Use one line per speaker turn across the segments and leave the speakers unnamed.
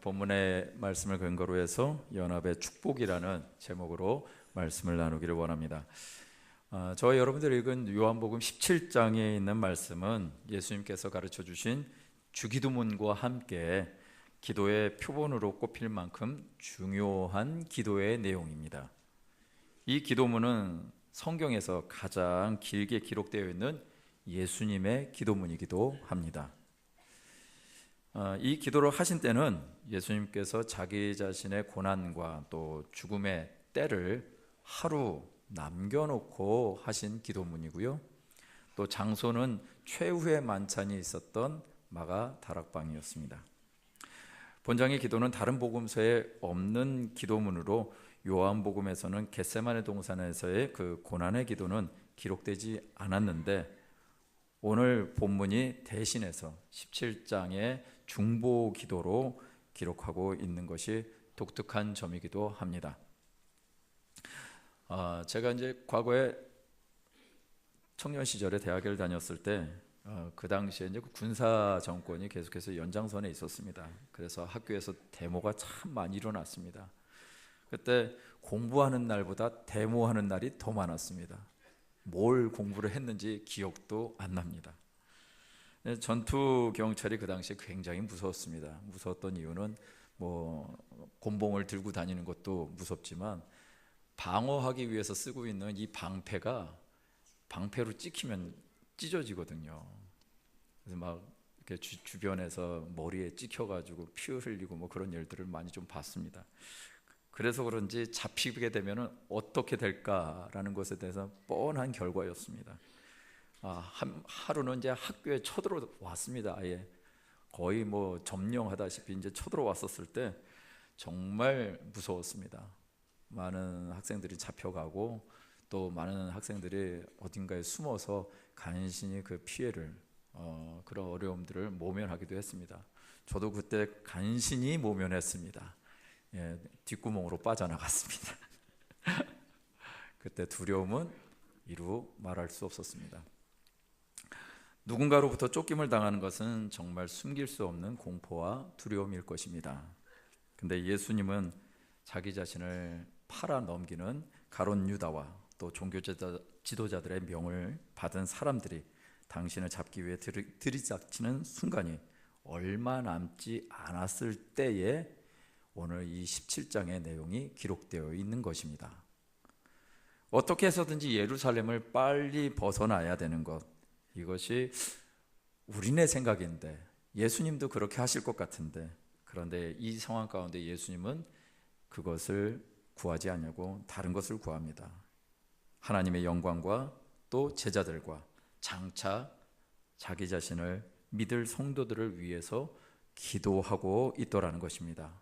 본문의 말씀을 근거로 해서 연합의 축복이라는 제목으로 말씀을 나누기를 원합니다. 저와 여러분들이 읽은 요한복음 17장에 있는 말씀은 예수님께서 가르쳐 주신 주기도문과 함께 기도의 표본으로 꼽힐 만큼 중요한 기도의 내용입니다. 이 기도문은 성경에서 가장 길게 기록되어 있는 예수님의 기도문이기도 합니다. 이 기도를 하신 때는 예수님께서 자기 자신의 고난과 또 죽음의 때를 하루 남겨놓고 하신 기도문이고요. 또 장소는 최후의 만찬이 있었던 마가 다락방이었습니다. 본장의 기도는 다른 복음서에 없는 기도문으로 요한복음에서는 겟세마네 동산에서의 그 고난의 기도는 기록되지 않았는데, 오늘 본문이 대신해서 17장의 중보 기도로 기록하고 있는 것이 독특한 점이기도 합니다. 제가 이제 과거에 청년 시절에 대학을 다녔을 때 그 당시에 이제 군사 정권이 계속해서 연장선에 있었습니다. 그래서 학교에서 데모가 참 많이 일어났습니다. 그때 공부하는 날보다 데모하는 날이 더 많았습니다. 뭘 공부를 했는지 기억도 안 납니다. 전투 경찰이 그 당시에 굉장히 무서웠습니다. 무서웠던 이유는 곤봉을 들고 다니는 것도 무섭지만 방어하기 위해서 쓰고 있는 이 방패가 방패로 찍히면 찢어지거든요. 그래서 막 이렇게 주변에서 머리에 찍혀가지고 피 흘리고 그런 일들을 많이 좀 봤습니다. 그래서 그런지 잡히게 되면 어떻게 될까라는 것에 대해서 뻔한 결과였습니다. 하루는 이제 학교에 쳐들어왔습니다. 아예 거의 점령하다시피 이제 쳐들어왔었을 때 정말 무서웠습니다. 많은 학생들이 잡혀가고 또 많은 학생들이 어딘가에 숨어서 간신히 그 피해를 그런 어려움들을 모면하기도 했습니다. 저도 그때 간신히 모면했습니다. 뒷구멍으로 빠져나갔습니다. 그때 두려움은 이루 말할 수 없었습니다. 누군가로부터 쫓김을 당하는 것은 정말 숨길 수 없는 공포와 두려움일 것입니다. 근데 예수님은 자기 자신을 팔아 넘기는 가룟 유다와 또 종교 지도자들의 명을 받은 사람들이 당신을 잡기 위해 들이닥치는 순간이 얼마 남지 않았을 때에 오늘 이 17장의 내용이 기록되어 있는 것입니다. 어떻게 해서든지 예루살렘을 빨리 벗어나야 되는 것, 이것이 우리네 생각인데 예수님도 그렇게 하실 것 같은데, 그런데 이 상황 가운데 예수님은 그것을 구하지 않냐고 다른 것을 구합니다. 하나님의 영광과 또 제자들과 장차 자기 자신을 믿을 성도들을 위해서 기도하고 있더라는 것입니다.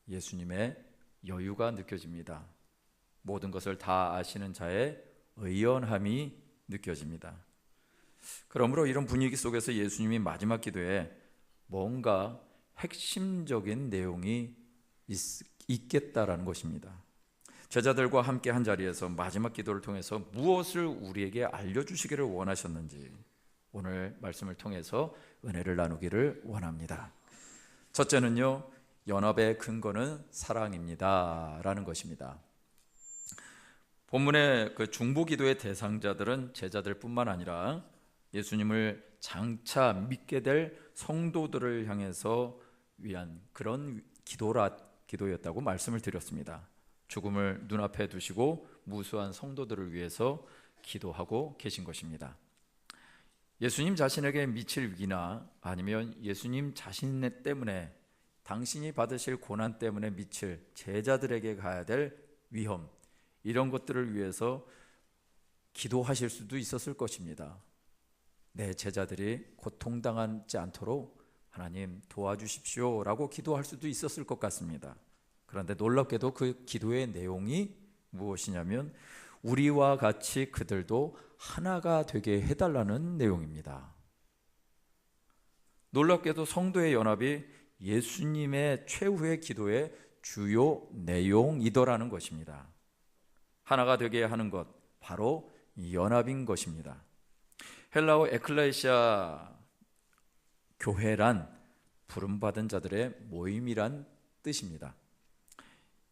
예수님의 여유가 느껴집니다. 모든 것을 다 아시는 자의 의연함이 느껴집니다. 그러므로 이런 분위기 속에서 예수님이 마지막 기도에 뭔가 핵심적인 내용이 있겠다라는 것입니다. 제자들과 함께 한 자리에서 마지막 기도를 통해서 무엇을 우리에게 알려주시기를 원하셨는지 오늘 말씀을 통해서 은혜를 나누기를 원합니다. 첫째는요, 연합의 근거는 사랑입니다 라는 것입니다. 본문의 그 중보 기도의 대상자들은 제자들뿐만 아니라 예수님을 장차 믿게 될 성도들을 향해서 위한 그런 기도였다고 말씀을 드렸습니다. 죽음을 눈앞에 두시고 무수한 성도들을 위해서 기도하고 계신 것입니다. 예수님 자신에게 미칠 위기나 아니면 예수님 자신 때문에 당신이 받으실 고난 때문에 미칠 제자들에게 가야 될 위험, 이런 것들을 위해서 기도하실 수도 있었을 것입니다. 내 제자들이 고통당하지 않도록 하나님 도와주십시오 라고 기도할 수도 있었을 것 같습니다. 그런데 놀랍게도 그 기도의 내용이 무엇이냐면 우리와 같이 그들도 하나가 되게 해달라는 내용입니다. 놀랍게도 성도의 연합이 예수님의 최후의 기도의 주요 내용이더라는 것입니다. 하나가 되게 하는 것, 바로 연합인 것입니다. 헬라어 에클레시아 교회란 부름받은 자들의 모임이란 뜻입니다.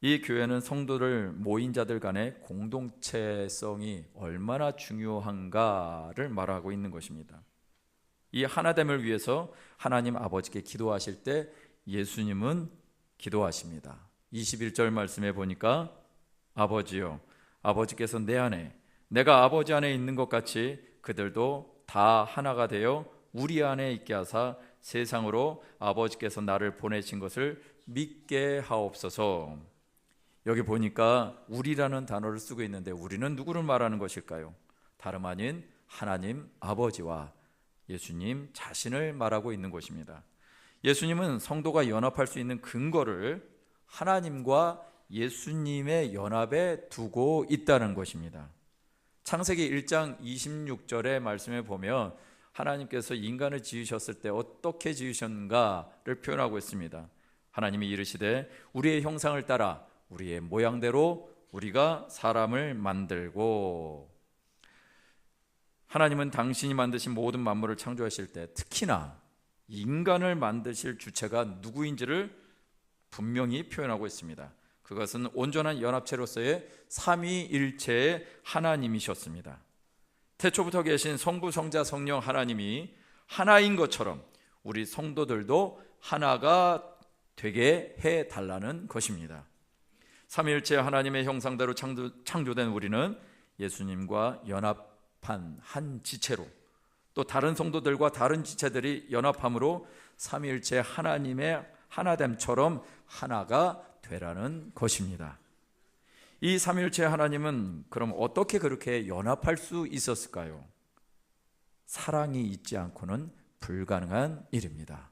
이 교회는 성도들 모인 자들 간의 공동체성이 얼마나 중요한가를 말하고 있는 것입니다. 이 하나됨을 위해서 하나님 아버지께 기도하실 때 예수님은 기도하십니다. 21절 말씀에 보니까 아버지요, 아버지께서 내 안에 내가 아버지 안에 있는 것 같이 그들도 다 하나가 되어 우리 안에 있게 하사 세상으로 아버지께서 나를 보내신 것을 믿게 하옵소서. 여기 보니까 우리라는 단어를 쓰고 있는데 우리는 누구를 말하는 것일까요? 다름 아닌 하나님 아버지와 예수님 자신을 말하고 있는 것입니다. 예수님은 성도가 연합할 수 있는 근거를 하나님과 예수님의 연합에 두고 있다는 것입니다. 창세기 1장 26절의 말씀에 보면 하나님께서 인간을 지으셨을 때 어떻게 지으셨는가를 표현하고 있습니다. 하나님이 이르시되 우리의 형상을 따라 우리의 모양대로 우리가 사람을 만들고. 하나님은 당신이 만드신 모든 만물을 창조하실 때 특히나 인간을 만드실 주체가 누구인지를 분명히 표현하고 있습니다. 그것은 온전한 연합체로서의 삼위일체의 하나님이셨습니다. 태초부터 계신 성부, 성자, 성령 하나님이 하나인 것처럼 우리 성도들도 하나가 되게 해달라는 것입니다. 삼위일체 하나님의 형상대로 창조된 우리는 예수님과 연합한 한 지체로, 또 다른 성도들과 다른 지체들이 연합함으로 삼위일체 하나님의 하나됨처럼 하나가 되라는 것입니다. 이 삼위일체 하나님은 그럼 어떻게 그렇게 연합할 수 있었을까요? 사랑이 있지 않고는 불가능한 일입니다.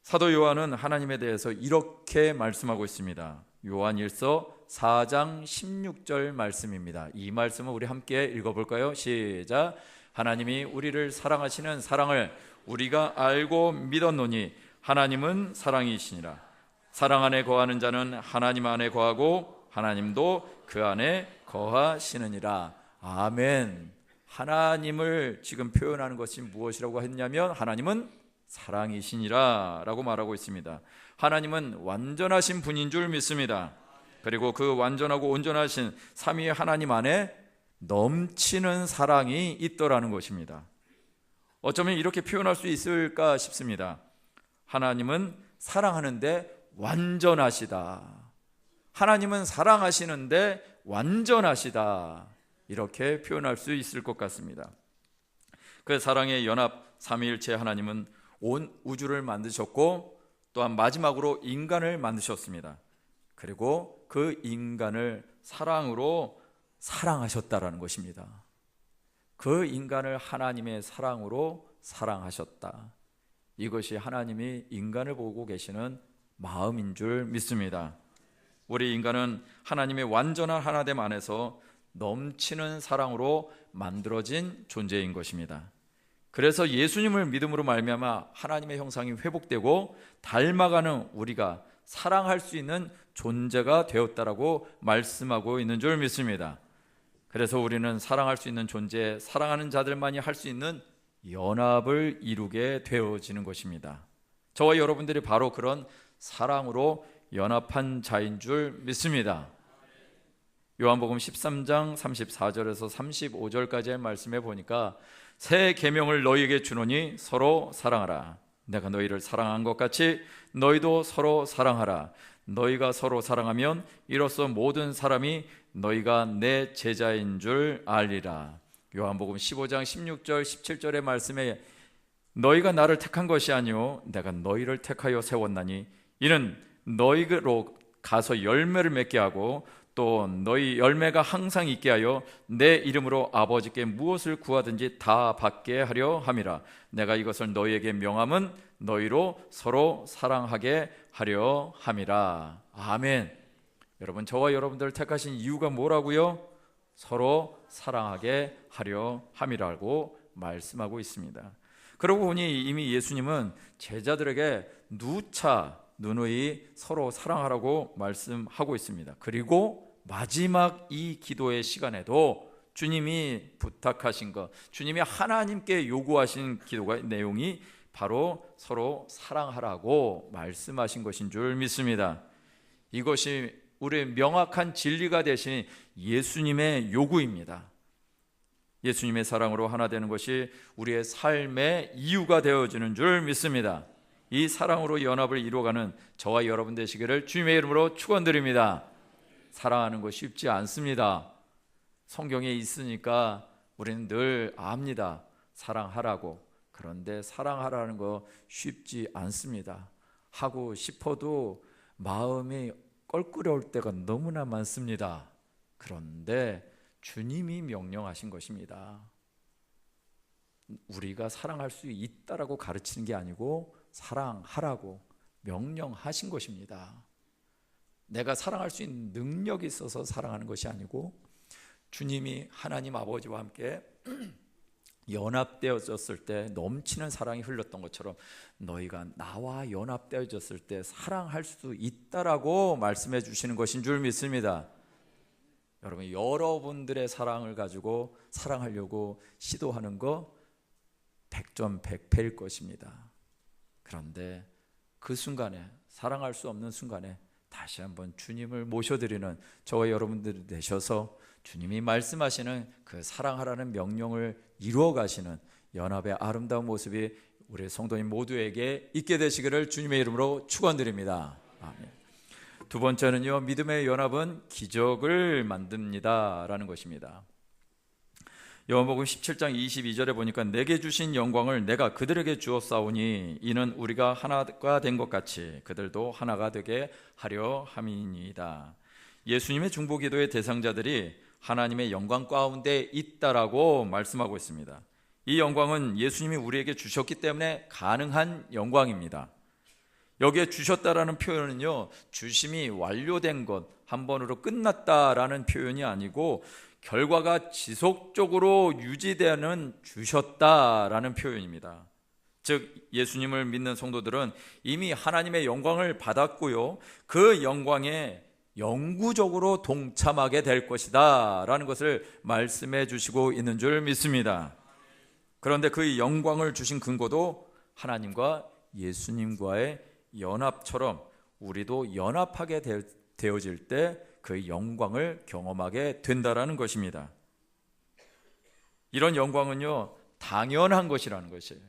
사도 요한은 하나님에 대해서 이렇게 말씀하고 있습니다. 요한일서 4장 16절 말씀입니다. 이 말씀을 우리 함께 읽어볼까요? 시작. 하나님이 우리를 사랑하시는 사랑을 우리가 알고 믿었노니 하나님은 사랑이시니라. 사랑 안에 거하는 자는 하나님 안에 거하고 하나님도 그 안에 거하시느니라. 아멘. 하나님을 지금 표현하는 것이 무엇이라고 했냐면 하나님은 사랑이시니라 라고 말하고 있습니다. 하나님은 완전하신 분인 줄 믿습니다. 그리고 그 완전하고 온전하신 삼위의 하나님 안에 넘치는 사랑이 있더라는 것입니다. 어쩌면 이렇게 표현할 수 있을까 싶습니다. 하나님은 사랑하는데 완전하시다. 하나님은 사랑하시는데 완전하시다. 이렇게 표현할 수 있을 것 같습니다. 그 사랑의 연합 삼위일체 하나님은 온 우주를 만드셨고 또한 마지막으로 인간을 만드셨습니다. 그리고 그 인간을 사랑으로 사랑하셨다라는 것입니다. 그 인간을 하나님의 사랑으로 사랑하셨다. 이것이 하나님이 인간을 보고 계시는 마음인 줄 믿습니다. 우리 인간은 하나님의 완전한 하나됨 안에서 넘치는 사랑으로 만들어진 존재인 것입니다. 그래서 예수님을 믿음으로 말미암아 하나님의 형상이 회복되고 닮아가는 우리가 사랑할 수 있는 존재가 되었다라고 말씀하고 있는 줄 믿습니다. 그래서 우리는 사랑할 수 있는 존재, 사랑하는 자들만이 할 수 있는 연합을 이루게 되어지는 것입니다. 저와 여러분들이 바로 그런 사랑으로 연합한 자인 줄 믿습니다. 요한복음 13장 34절에서 35절까지의 말씀에 보니까 새 계명을 너희에게 주노니 서로 사랑하라. 내가 너희를 사랑한 것 같이 너희도 서로 사랑하라. 너희가 서로 사랑하면 이로써 모든 사람이 너희가 내 제자인 줄 알리라. 요한복음 15장 16절 17절의 말씀에 너희가 나를 택한 것이 아니요 내가 너희를 택하여 세웠나니 이는 너희로 가서 열매를 맺게 하고 또 너희 열매가 항상 있게 하여 내 이름으로 아버지께 무엇을 구하든지 다 받게 하려 함이라. 내가 이것을 너희에게 명함은 너희로 서로 사랑하게 하려 함이라. 아멘. 여러분, 저와 여러분들을 택하신 이유가 뭐라고요? 서로 사랑하게 하려 함이라고 말씀하고 있습니다. 그러고 보니 이미 예수님은 제자들에게 누차 누누이 서로 사랑하라고 말씀하고 있습니다. 그리고 마지막 이 기도의 시간에도 주님이 부탁하신 것, 주님이 하나님께 요구하신 기도의 내용이 바로 서로 사랑하라고 말씀하신 것인 줄 믿습니다. 이것이 우리의 명확한 진리가 되신 예수님의 요구입니다. 예수님의 사랑으로 하나 되는 것이 우리의 삶의 이유가 되어지는 줄 믿습니다. 이 사랑으로 연합을 이루어가는 저와 여러분 되시기를 주님의 이름으로 축원드립니다. 사랑하는 거 쉽지 않습니다. 성경에 있으니까 우리는 늘 압니다. 사랑하라고. 그런데 사랑하라는 거 쉽지 않습니다. 하고 싶어도 마음이 껄끄러울 때가 너무나 많습니다. 그런데 주님이 명령하신 것입니다. 우리가 사랑할 수 있다라고 가르치는 게 아니고 사랑하라고 명령하신 것입니다. 내가 사랑할 수 있는 능력이 있어서 사랑하는 것이 아니고 주님이 하나님 아버지와 함께 연합되어졌을 때 넘치는 사랑이 흘렀던 것처럼 너희가 나와 연합되어졌을 때 사랑할 수 있다라고 말씀해 주시는 것인 줄 믿습니다. 여러분, 여러분들의 사랑을 가지고 사랑하려고 시도하는 거 100점 100패일 것입니다. 그런데 그 순간에, 사랑할 수 없는 순간에 다시 한번 주님을 모셔드리는 저와 여러분들이 되셔서 주님이 말씀하시는 그 사랑하라는 명령을 이루어 가시는 연합의 아름다운 모습이 우리 성도님 모두에게 있게 되시기를 주님의 이름으로 축원드립니다. 아멘. 두 번째는요, 믿음의 연합은 기적을 만듭니다 라는 것입니다. 요한복음 17장 22절에 보니까 내게 주신 영광을 내가 그들에게 주었사오니 이는 우리가 하나가 된 것 같이 그들도 하나가 되게 하려 함이니이다. 예수님의 중보기도의 대상자들이 하나님의 영광 가운데 있다라고 말씀하고 있습니다. 이 영광은 예수님이 우리에게 주셨기 때문에 가능한 영광입니다. 여기에 주셨다라는 표현은요, 주심이 완료된 것, 한 번으로 끝났다라는 표현이 아니고 결과가 지속적으로 유지되는 주셨다라는 표현입니다. 즉 예수님을 믿는 성도들은 이미 하나님의 영광을 받았고요, 그 영광에 영구적으로 동참하게 될 것이다 라는 것을 말씀해 주시고 있는 줄 믿습니다. 그런데 그 영광을 주신 근거도 하나님과 예수님과의 연합처럼 우리도 연합하게 되어질 때 그 영광을 경험하게 된다라는 것입니다. 이런 영광은요, 당연한 것이라는 것이에요.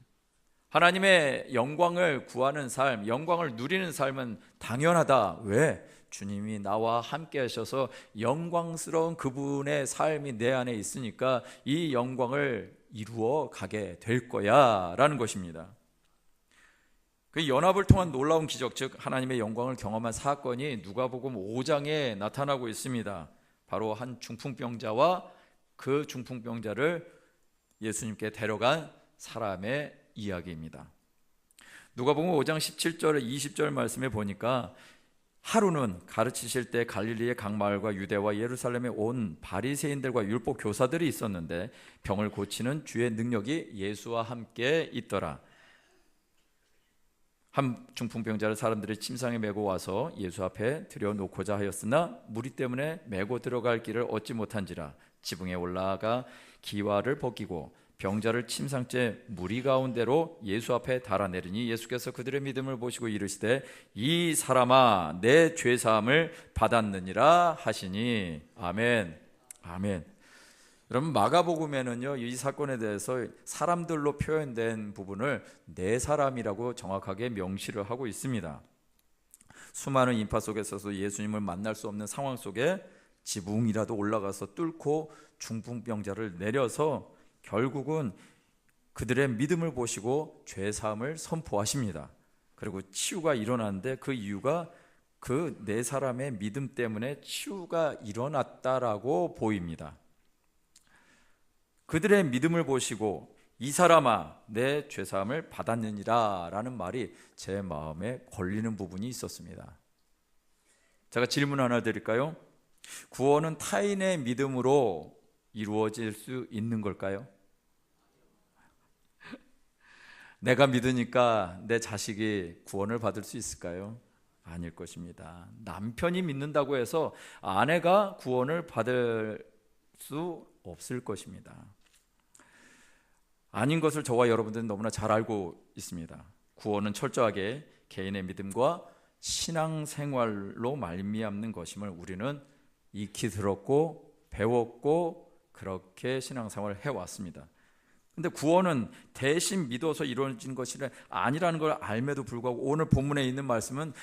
하나님의 영광을 구하는 삶, 영광을 누리는 삶은 당연하다. 왜? 주님이 나와 함께 하셔서 영광스러운 그분의 삶이 내 안에 있으니까 이 영광을 이루어 가게 될 거야 라는 것입니다. 그 연합을 통한 놀라운 기적, 즉 하나님의 영광을 경험한 사건이 누가복음 5장에 나타나고 있습니다. 바로 한 중풍병자와 그 중풍병자를 예수님께 데려간 사람의 이야기입니다. 누가복음 5장 17절 20절 말씀에 보니까 하루는 가르치실 때 갈릴리의 각 마을과 유대와 예루살렘에 온 바리새인들과 율법 교사들이 있었는데 병을 고치는 주의 능력이 예수와 함께 있더라. 한 중풍병자를 사람들이 침상에 메고 와서 예수 앞에 들여놓고자 하였으나 무리 때문에 메고 들어갈 길을 얻지 못한지라 지붕에 올라가 기와를 벗기고 병자를 침상째 무리 가운데로 예수 앞에 달아내리니 예수께서 그들의 믿음을 보시고 이르시되 이 사람아 내 죄사함을 받았느니라 하시니. 아멘. 아멘. 여러분, 마가복음에는요, 이 사건에 대해서 사람들로 표현된 부분을 네 사람이라고 정확하게 명시를 하고 있습니다. 수많은 인파 속에서도 예수님을 만날 수 없는 상황 속에 지붕이라도 올라가서 뚫고 중풍병자를 내려서 결국은 그들의 믿음을 보시고 죄사함을 선포하십니다. 그리고 치유가 일어났는데 그 이유가 그 네 사람의 믿음 때문에 치유가 일어났다라고 보입니다. 그들의 믿음을 보시고 이 사람아 내 죄사함을 받았느니라 라는 말이 제 마음에 걸리는 부분이 있었습니다. 제가 질문 하나 드릴까요? 구원은 타인의 믿음으로 이루어질 수 있는 걸까요? 내가 믿으니까 내 자식이 구원을 받을 수 있을까요? 아닐 것입니다. 남편이 믿는다고 해서 아내가 구원을 받을 수 없을 것입니다. 아닌 것을 저와 여러분들은 너무나 잘 알고 있습니다. 구원은 철저하게 개인의 믿음과 신앙생활로 말미암는 것임을 우리는 익히 들었고 배웠고 그렇게 신앙생활을 해왔습니다. 근데 구원은 대신 믿어서 이루어진 것이 아니라는 걸 알매도 불구하고 오늘 본문에 있는 말씀은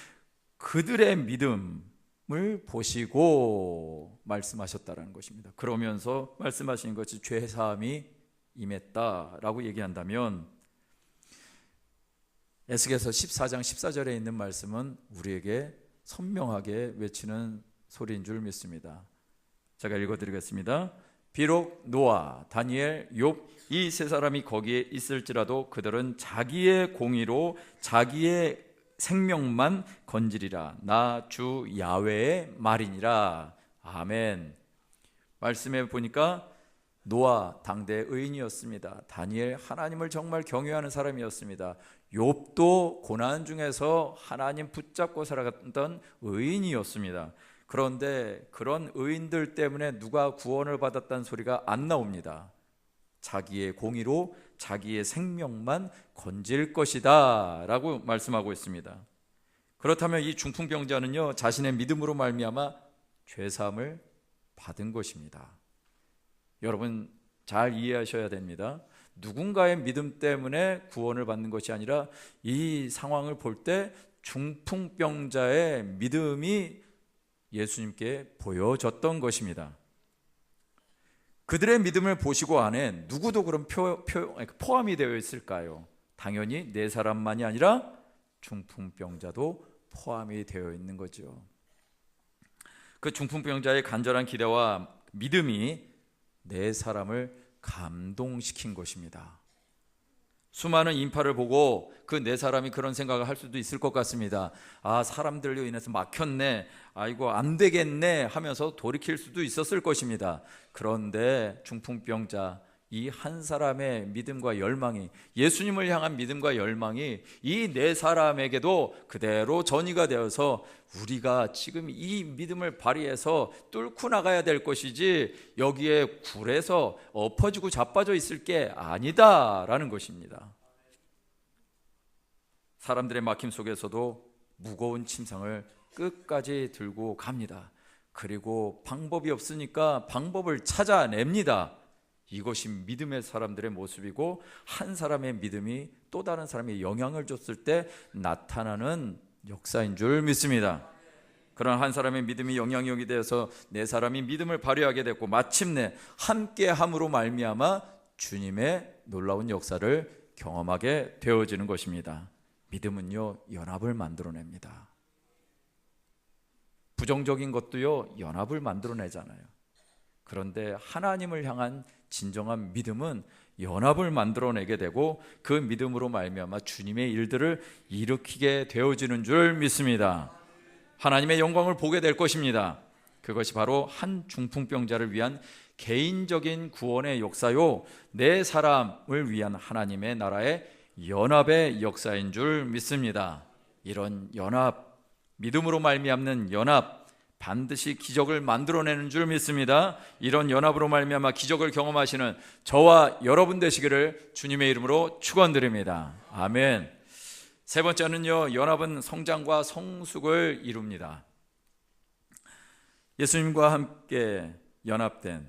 그들의 믿음을 보시고 말씀하셨다는 것입니다. 그러면서 말씀하신 것이 죄사함이 임했다라고 얘기한다면 에스겔서 14장 14절에 있는 말씀은 우리에게 선명하게 외치는 소리인 줄 믿습니다. 제가 읽어드리겠습니다. 비록 노아, 다니엘, 욥 이 세 사람이 거기에 있을지라도 그들은 자기의 공의로 자기의 생명만 건지리라. 나 주 야훼의 말이니라. 아멘. 말씀해 보니까 노아 당대 의인이었습니다. 다니엘 하나님을 정말 경외하는 사람이었습니다. 욥도 고난 중에서 하나님 붙잡고 살아갔던 의인이었습니다. 그런데 그런 의인들 때문에 누가 구원을 받았다는 소리가 안 나옵니다. 자기의 공의로 자기의 생명만 건질 것이다 라고 말씀하고 있습니다. 그렇다면 이 중풍병자는요, 자신의 믿음으로 말미암아 죄사함을 받은 것입니다. 여러분 잘 이해하셔야 됩니다. 누군가의 믿음 때문에 구원을 받는 것이 아니라 이 상황을 볼 때 중풍병자의 믿음이 예수님께 보여졌던 것입니다. 그들의 믿음을 보시고 안에 누구도 그럼 포함이 되어 있을까요? 당연히 네 사람만이 아니라 중풍병자도 포함이 되어 있는 거죠. 그 중풍병자의 간절한 기대와 믿음이 네 사람을 감동시킨 것입니다. 수많은 인파를 보고 그 네 사람이 그런 생각을 할 수도 있을 것 같습니다. 아, 사람들로 인해서 막혔네, 아이고 안 되겠네 하면서 돌이킬 수도 있었을 것입니다. 그런데 중풍병자 이 한 사람의 믿음과 열망이, 예수님을 향한 믿음과 열망이 이 네 사람에게도 그대로 전이가 되어서 우리가 지금 이 믿음을 발휘해서 뚫고 나가야 될 것이지 여기에 굴에서 엎어지고 자빠져 있을 게 아니다라는 것입니다. 사람들의 막힘 속에서도 무거운 침상을 끝까지 들고 갑니다. 그리고 방법이 없으니까 방법을 찾아냅니다. 이것이 믿음의 사람들의 모습이고, 한 사람의 믿음이 또 다른 사람에게 영향을 줬을 때 나타나는 역사인 줄 믿습니다. 그런 한 사람의 믿음이 영향력이 되어서 네 사람이 믿음을 발휘하게 됐고, 마침내 함께함으로 말미암아 주님의 놀라운 역사를 경험하게 되어지는 것입니다. 믿음은요, 연합을 만들어냅니다. 부정적인 것도요, 연합을 만들어내잖아요. 그런데 하나님을 향한 진정한 믿음은 연합을 만들어내게 되고, 그 믿음으로 말미암아 주님의 일들을 일으키게 되어지는 줄 믿습니다. 하나님의 영광을 보게 될 것입니다. 그것이 바로 한 중풍병자를 위한 개인적인 구원의 역사요, 네 사람을 위한 하나님의 나라의 연합의 역사인 줄 믿습니다. 이런 연합, 믿음으로 말미암는 연합, 반드시 기적을 만들어내는 줄 믿습니다. 이런 연합으로 말미암아 기적을 경험하시는 저와 여러분 되시기를 주님의 이름으로 축원드립니다. 아멘. 세 번째는요, 연합은 성장과 성숙을 이룹니다. 예수님과 함께 연합된,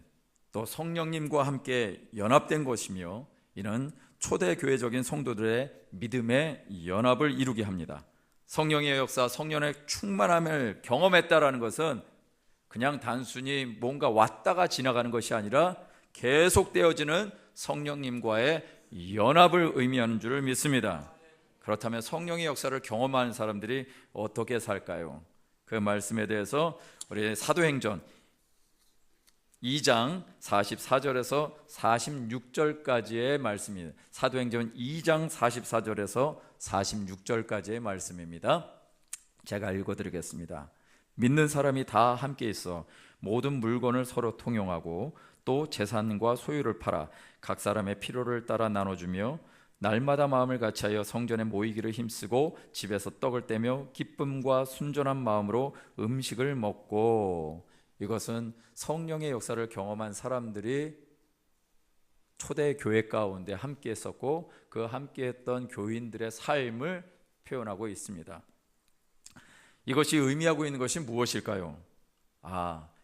또 성령님과 함께 연합된 것이며, 이는 초대교회적인 성도들의 믿음의 연합을 이루게 합니다. 성령의 역사, 성령의 충만함을 경험했다라는 것은 그냥 단순히 뭔가 왔다가 지나가는 것이 아니라 계속되어지는 성령님과의 연합을 의미하는 줄 믿습니다. 그렇다면 성령의 역사를 경험하는 사람들이 어떻게 살까요? 그 말씀에 대해서 우리 사도행전 2장 44절에서 46절까지의 말씀입니다. 사도행전 2장 44절에서 46절까지의 말씀입니다. 제가 읽어드리겠습니다. 믿는 사람이 다 함께 있어 모든 물건을 서로 통용하고, 또 재산과 소유를 팔아 각 사람의 필요를 따라 나눠주며, 날마다 마음을 같이하여 성전에 모이기를 힘쓰고 집에서 떡을 떼며 기쁨과 순전한 마음으로 음식을 먹고. 이것은 성령의 역사를 경험한 사람들이 초대 교회 가운데 함께 했었고 그 함께 했던 교인들의 삶을 표현하고 있습니다. 이것이 의미하고 있는 것이 무엇일까요?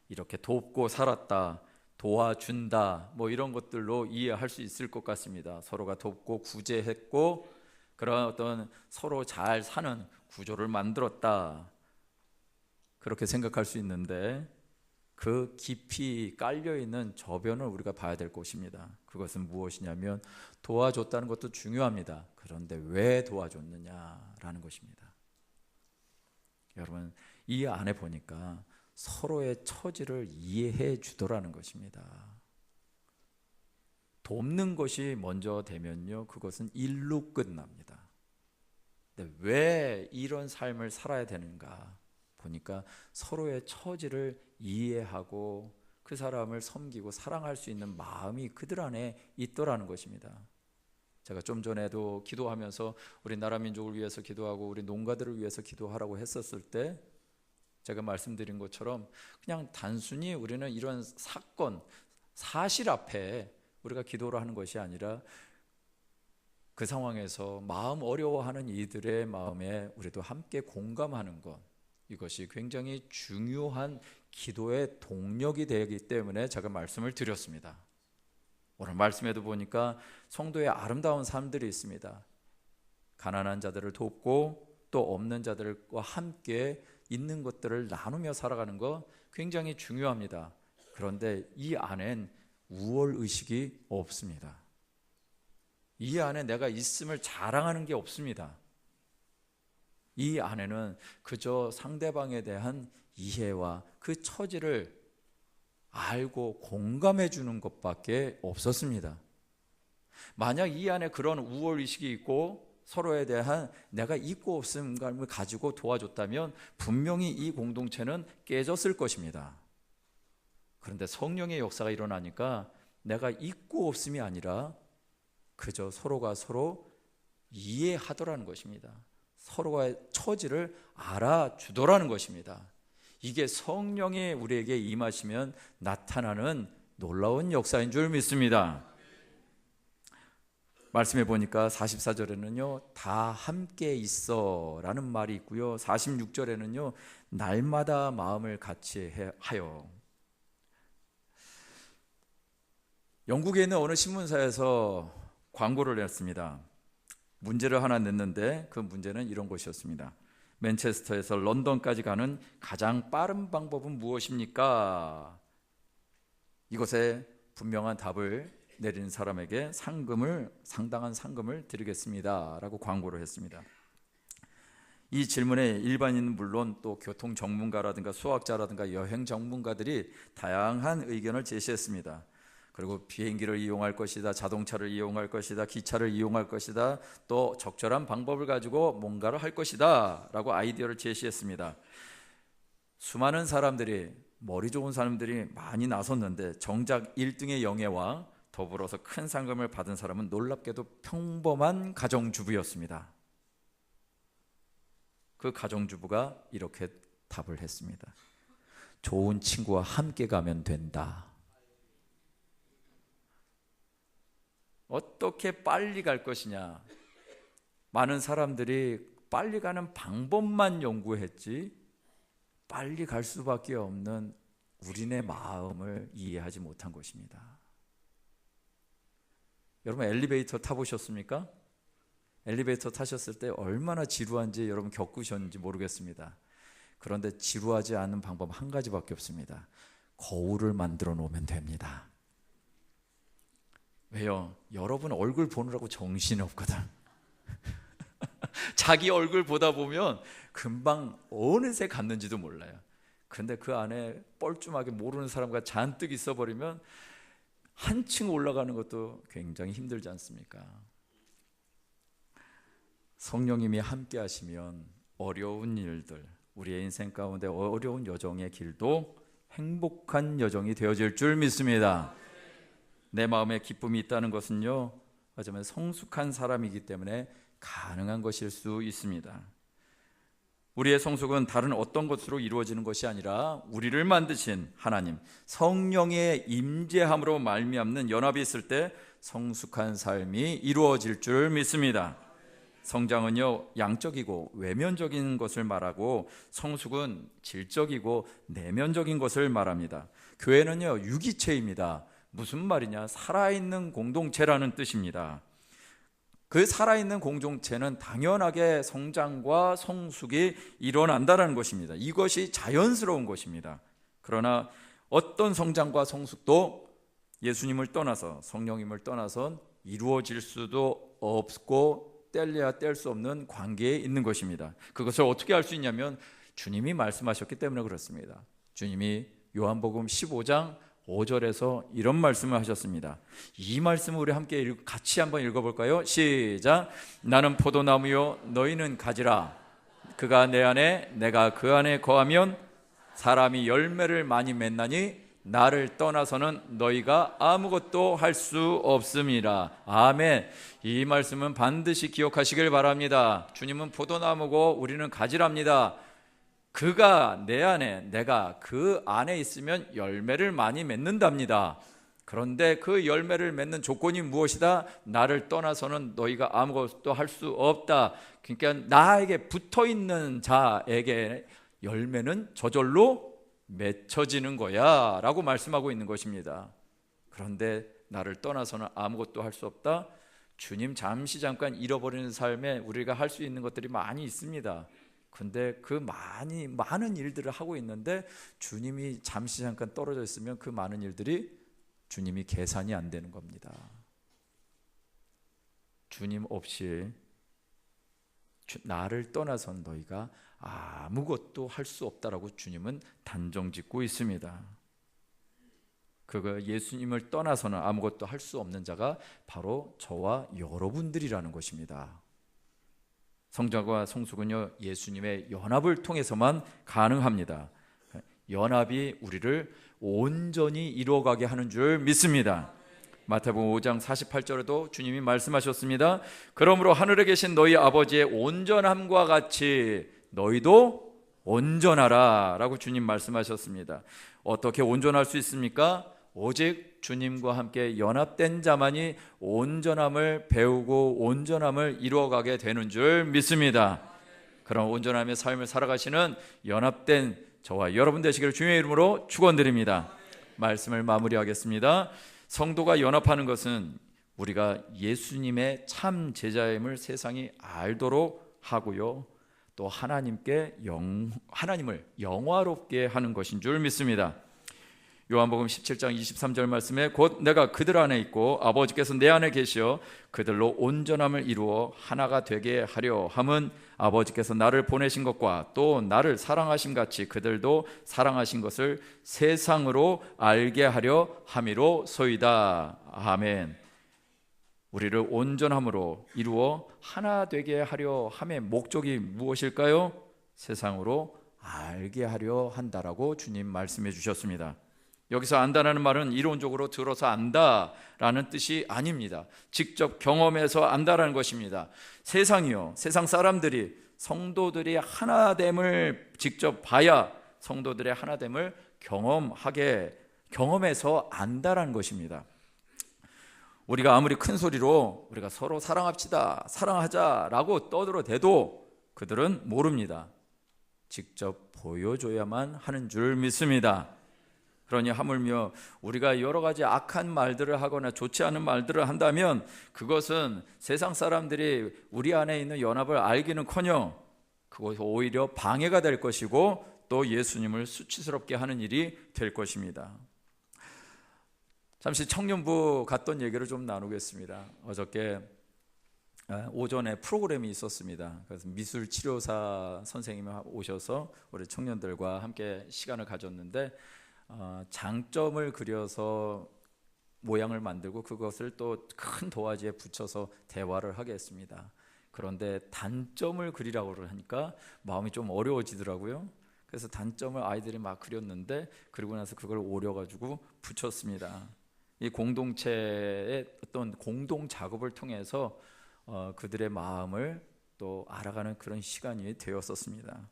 이렇게 돕고 살았다, 도와준다, 뭐 이런 것들로 이해할 수 있을 것 같습니다. 서로가 돕고 구제했고 그런 어떤 서로 잘 사는 구조를 만들었다, 그렇게 생각할 수 있는데 그 깊이 깔려있는 저변을 우리가 봐야 될 것입니다. 그것은 무엇이냐면 도와줬다는 것도 중요합니다. 그런데 왜 도와줬느냐라는 것입니다. 여러분, 이 안에 보니까 서로의 처지를 이해해 주더라는 것입니다. 돕는 것이 먼저 되면요, 그것은 일로 끝납니다. 근데 왜 이런 삶을 살아야 되는가 보니까 서로의 처지를 이해하고 그 사람을 섬기고 사랑할 수 있는 마음이 그들 안에 있더라는 것입니다. 제가 좀 전에도 기도하면서 우리 나라 민족을 위해서 기도하고 우리 농가들을 위해서 기도하라고 했었을 때 제가 말씀드린 것처럼 그냥 단순히 우리는 이런 사건, 사실 앞에 우리가 기도를 하는 것이 아니라 그 상황에서 마음 어려워하는 이들의 마음에 우리도 함께 공감하는 것, 이것이 굉장히 중요한 기도의 동력이 되기 때문에 제가 말씀을 드렸습니다. 오늘 말씀에도 보니까 성도의 아름다운 삶들이 있습니다. 가난한 자들을 돕고 또 없는 자들과 함께 있는 것들을 나누며 살아가는 것 굉장히 중요합니다. 그런데 이 안엔 우월의식이 없습니다. 이 안에 내가 있음을 자랑하는 게 없습니다. 이 안에는 그저 상대방에 대한 이해와 그 처지를 알고 공감해 주는 것밖에 없었습니다. 만약 이 안에 그런 우월의식이 있고 서로에 대한 내가 있고 없음감을 가지고 도와줬다면 분명히 이 공동체는 깨졌을 것입니다. 그런데 성령의 역사가 일어나니까 내가 있고 없음이 아니라 그저 서로가 서로 이해하더라는 것입니다. 서로의 처지를 알아주더라는 것입니다. 이게 성령이 우리에게 임하시면 나타나는 놀라운 역사인 줄 믿습니다. 말씀해 보니까 44절에는요 다 함께 있어 라는 말이 있고요, 46절에는요 날마다 마음을 같이 하여. 영국에 있는 어느 신문사에서 광고를 냈습니다. 문제를 하나 냈는데 그 문제는 이런 것이었습니다. 맨체스터에서 런던까지 가는 가장 빠른 방법은 무엇입니까? 이것에 분명한 답을 내리는 사람에게 상당한 상금을 드리겠습니다 라고 광고를 했습니다. 이 질문에 일반인은 물론 또 교통 전문가라든가 수학자라든가 여행 전문가들이 다양한 의견을 제시했습니다. 그리고 비행기를 이용할 것이다, 자동차를 이용할 것이다, 기차를 이용할 것이다, 또 적절한 방법을 가지고 뭔가를 할 것이다 라고 아이디어를 제시했습니다. 수많은 사람들이, 머리 좋은 사람들이 많이 나섰는데 정작 1등의 영예와 더불어서 큰 상금을 받은 사람은 놀랍게도 평범한 가정주부였습니다. 그 가정주부가 이렇게 답을 했습니다. 좋은 친구와 함께 가면 된다. 어떻게 빨리 갈 것이냐, 많은 사람들이 빨리 가는 방법만 연구했지 빨리 갈 수밖에 없는 우리네 마음을 이해하지 못한 것입니다. 여러분 엘리베이터 타보셨습니까? 엘리베이터 타셨을 때 얼마나 지루한지 여러분 겪으셨는지 모르겠습니다. 그런데 지루하지 않은 방법 한 가지밖에 없습니다. 거울을 만들어 놓으면 됩니다. 왜요? 여러분 얼굴 보느라고 정신이 없거든. 자기 얼굴 보다 보면 금방 어느새 갔는지도 몰라요. 그런데 그 안에 뻘쭘하게 모르는 사람과 잔뜩 있어버리면 한층 올라가는 것도 굉장히 힘들지 않습니까? 성령님이 함께 하시면 어려운 일들, 우리의 인생 가운데 어려운 여정의 길도 행복한 여정이 되어질 줄 믿습니다. 내 마음에 기쁨이 있다는 것은요, 어쩌면 성숙한 사람이기 때문에 가능한 것일 수 있습니다. 우리의 성숙은 다른 어떤 것으로 이루어지는 것이 아니라 우리를 만드신 하나님, 성령의 임재함으로 말미암는 연합이 있을 때 성숙한 삶이 이루어질 줄 믿습니다. 성장은요, 양적이고 외면적인 것을 말하고 성숙은 질적이고 내면적인 것을 말합니다. 교회는요, 유기체입니다. 무슨 말이냐? 살아있는 공동체라는 뜻입니다. 그 살아있는 공동체는 당연하게 성장과 성숙이 일어난다는 것입니다. 이것이 자연스러운 것입니다. 그러나 어떤 성장과 성숙도 예수님을 떠나서, 성령님을 떠나선 이루어질 수도 없고 뗄래야 뗄 수 없는 관계에 있는 것입니다. 그것을 어떻게 알 수 있냐면 주님이 말씀하셨기 때문에 그렇습니다. 주님이 요한복음 15장 5절에서 이런 말씀을 하셨습니다. 이 말씀을 우리 함께 같이 한번 읽어볼까요? 시작. 나는 포도나무요 너희는 가지라. 그가 내 안에 내가 그 안에 거하면 사람이 열매를 많이 맺나니 나를 떠나서는 너희가 아무것도 할 수 없음이라. 아멘. 이 말씀은 반드시 기억하시길 바랍니다. 주님은 포도나무고 우리는 가지랍니다. 그가 내 안에, 내가 그 안에 있으면 열매를 많이 맺는답니다. 그런데 그 열매를 맺는 조건이 무엇이다? 나를 떠나서는 너희가 아무것도 할 수 없다. 그러니까 나에게 붙어있는 자에게 열매는 저절로 맺혀지는 거야 라고 말씀하고 있는 것입니다. 그런데 나를 떠나서는 아무것도 할 수 없다. 주님 잠깐 잃어버리는 삶에 우리가 할 수 있는 것들이 많이 있습니다. 근데 그 많은 일들을 하고 있는데 주님이 잠깐 떨어져 있으면 그 많은 일들이 주님이 계산이 안 되는 겁니다. 주님 없이 나를 떠나선 너희가 아무것도 할 수 없다라고 주님은 단정짓고 있습니다. 그거 예수님을 떠나서는 아무것도 할 수 없는 자가 바로 저와 여러분들이라는 것입니다. 성장과 성숙은요, 예수님의 연합을 통해서만 가능합니다. 연합이 우리를 온전히 이루어가게 하는 줄 믿습니다. 마태복음 5장 48절에도 주님이 말씀하셨습니다. 그러므로 하늘에 계신 너희 아버지의 온전함과 같이 너희도 온전하라 라고 주님 말씀하셨습니다. 어떻게 온전할 수 있습니까? 오직 주님과 함께 연합된 자만이 온전함을 배우고 온전함을 이루어가게 되는 줄 믿습니다. 그런 온전함의 삶을 살아가시는 연합된 저와 여러분 되시기를 주님의 이름으로 축원드립니다. 말씀을 마무리하겠습니다. 성도가 연합하는 것은 우리가 예수님의 참 제자임을 세상이 알도록 하고요, 또 하나님을 영화롭게 하는 것인 줄 믿습니다. 요한복음 17장 23절 말씀에 곧 내가 그들 안에 있고 아버지께서 내 안에 계시어 그들로 온전함을 이루어 하나가 되게 하려 함은 아버지께서 나를 보내신 것과 또 나를 사랑하신 같이 그들도 사랑하신 것을 세상으로 알게 하려 함이로소이다. 아멘. 우리를 온전함으로 이루어 하나 되게 하려 함의 목적이 무엇일까요? 세상으로 알게 하려 한다라고 주님 말씀해 주셨습니다. 여기서 안다라는 말은 이론적으로 들어서 안다라는 뜻이 아닙니다. 직접 경험해서 안다라는 것입니다. 세상이요, 세상 사람들이 성도들이 하나됨을 직접 봐야 성도들의 하나됨을 경험해서 안다라는 것입니다. 우리가 아무리 큰 소리로 우리가 서로 사랑합시다, 사랑하자라고 떠들어대도 그들은 모릅니다. 직접 보여줘야만 하는 줄 믿습니다. 그러니 하물며 우리가 여러 가지 악한 말들을 하거나 좋지 않은 말들을 한다면 그것은 세상 사람들이 우리 안에 있는 연합을 알기는커녕 그것이 오히려 방해가 될 것이고 또 예수님을 수치스럽게 하는 일이 될 것입니다. 잠시 청년부 갔던 얘기를 좀 나누겠습니다. 어저께 오전에 프로그램이 있었습니다. 그래서 미술치료사 선생님이 오셔서 우리 청년들과 함께 시간을 가졌는데 장점을 그려서 모양을 만들고 그것을 또 큰 도화지에 붙여서 대화를 하게 했습니다. 그런데 단점을 그리라고 하니까 마음이 좀 어려워지더라고요. 그래서 단점을 아이들이 막 그렸는데 그리고 나서 그걸 오려가지고 붙였습니다. 이 공동체의 어떤 공동 작업을 통해서 그들의 마음을 또 알아가는 그런 시간이 되었었습니다.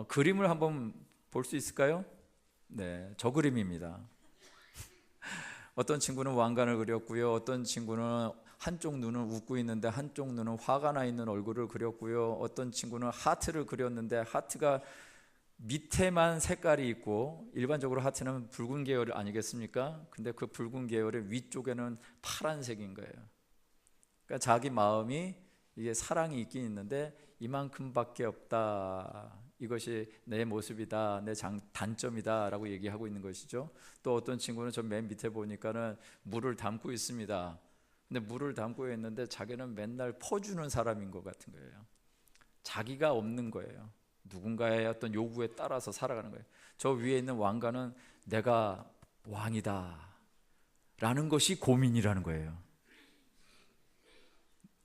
그림을 한번 볼 수 있을까요? 네, 저 그림입니다. 어떤 친구는 왕관을 그렸고요. 어떤 친구는 한쪽 눈은 웃고 있는데 한쪽 눈은 화가 나 있는 얼굴을 그렸고요. 어떤 친구는 하트를 그렸는데 하트가 밑에만 색깔이 있고, 일반적으로 하트는 붉은 계열 아니겠습니까? 근데 그 붉은 계열의 위쪽에는 파란색인 거예요. 그러니까 자기 마음이 이게 사랑이 있긴 있는데 이만큼밖에 없다. 이것이 내 모습이다, 내 단점이다 라고 얘기하고 있는 것이죠. 또 어떤 친구는 저 맨 밑에 보니까는 물을 담고 있습니다. 근데 물을 담고 있는데 자기는 맨날 퍼주는 사람인 것 같은 거예요. 자기가 없는 거예요. 누군가의 어떤 요구에 따라서 살아가는 거예요. 저 위에 있는 왕관은 내가 왕이다 라는 것이 고민이라는 거예요.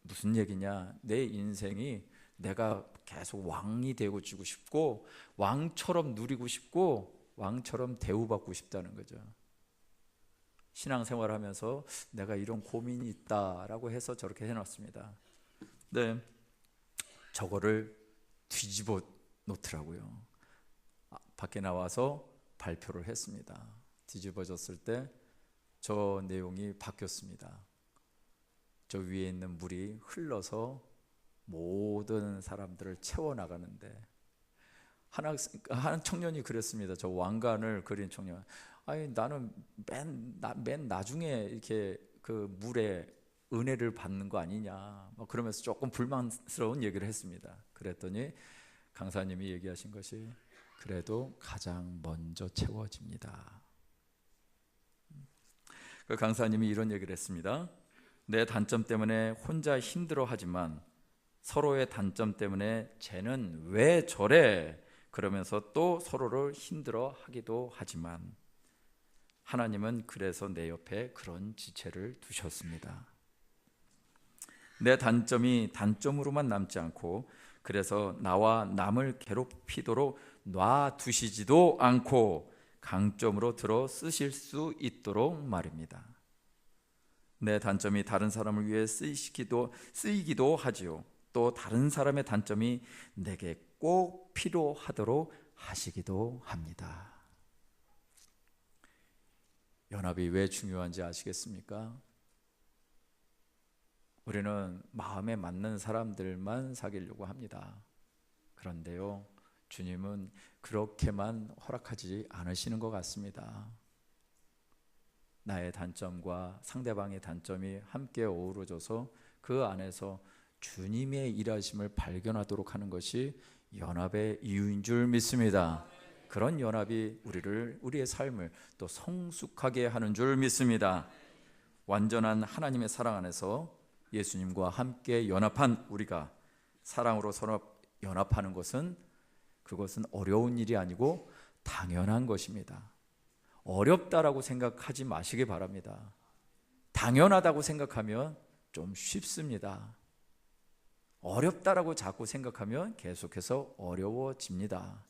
무슨 얘기냐? 내 인생이 내가 계속 왕이 되고 지고 싶고 왕처럼 누리고 싶고 왕처럼 대우받고 싶다는 거죠. 신앙생활하면서 내가 이런 고민이 있다라고 해서 저렇게 해놨습니다. 네, 저거를 뒤집어 놓더라고요. 밖에 나와서 발표를 했습니다. 뒤집어졌을 때 저 내용이 바뀌었습니다. 저 위에 있는 물이 흘러서 모든 사람들을 채워나가는데, 한 청년이 그랬습니다. 저 왕관을 그린 청년. 아니, 나는 맨 나중에 이렇게 그 물에 은혜를 받는 거 아니냐, 그러면서 조금 불만스러운 얘기를 했습니다. 그랬더니 강사님이 얘기하신 것이, 그래도 가장 먼저 채워집니다. 그 강사님이 이런 얘기를 했습니다. 내 단점 때문에 혼자 힘들어하지만 서로의 단점 때문에 쟤는 왜 저래? 그러면서 또 서로를 힘들어하기도 하지만 하나님은 그래서 내 옆에 그런 지체를 두셨습니다. 내 단점이 단점으로만 남지 않고, 그래서 나와 남을 괴롭히도록 놔두시지도 않고 강점으로 들어 쓰실 수 있도록 말입니다. 내 단점이 다른 사람을 위해 쓰이기도 하지요. 또 다른 사람의 단점이 내게 꼭 필요하도록 하시기도 합니다. 연합이 왜 중요한지 아시겠습니까? 우리는 마음에 맞는 사람들만 사귀려고 합니다. 그런데요, 주님은 그렇게만 허락하지 않으시는 것 같습니다. 나의 단점과 상대방의 단점이 함께 어우러져서 그 안에서 주님의 일하심을 발견하도록 하는 것이 연합의 이유인 줄 믿습니다. 그런 연합이 우리의 삶을 또 성숙하게 하는 줄 믿습니다. 완전한 하나님의 사랑 안에서 예수님과 함께 연합한 우리가 사랑으로 서로 연합하는 것은, 그것은 어려운 일이 아니고 당연한 것입니다. 어렵다라고 생각하지 마시기 바랍니다. 당연하다고 생각하면 좀 쉽습니다. 어렵다라고 자꾸 생각하면 계속해서 어려워집니다.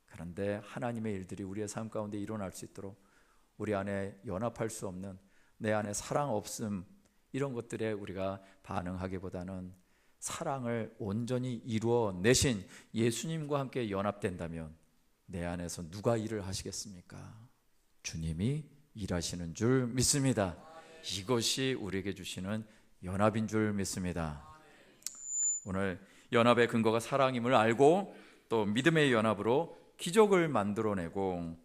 그런데 하나님의 일들이 우리의 삶 가운데 일어날 수 있도록, 우리 안에 연합할 수 없는, 내 안에 사랑 없음, 이런 것들에 우리가 반응하기보다는 사랑을 온전히 이루어내신 예수님과 함께 연합된다면 내 안에서 누가 일을 하시겠습니까? 주님이 일하시는 줄 믿습니다. 이것이 우리에게 주시는 연합인 줄 믿습니다. 오늘 연합의 근거가 사랑임을 알고 또 믿음의 연합으로 기적을 만들어내고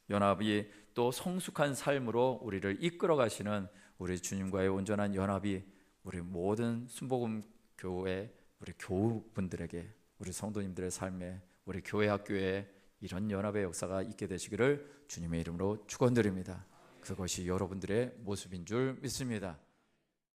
연합이 또 성숙한 삶으로 우리를 이끌어 가시는 우리 주님과의 온전한 연합이 우리 모든 순복음 교회 우리 교우분들에게, 우리 성도님들의 삶에, 우리 교회 학교에 이런 연합의 역사가 있게 되시기를 주님의 이름으로 축원드립니다. 그것이 여러분들의 모습인 줄 믿습니다.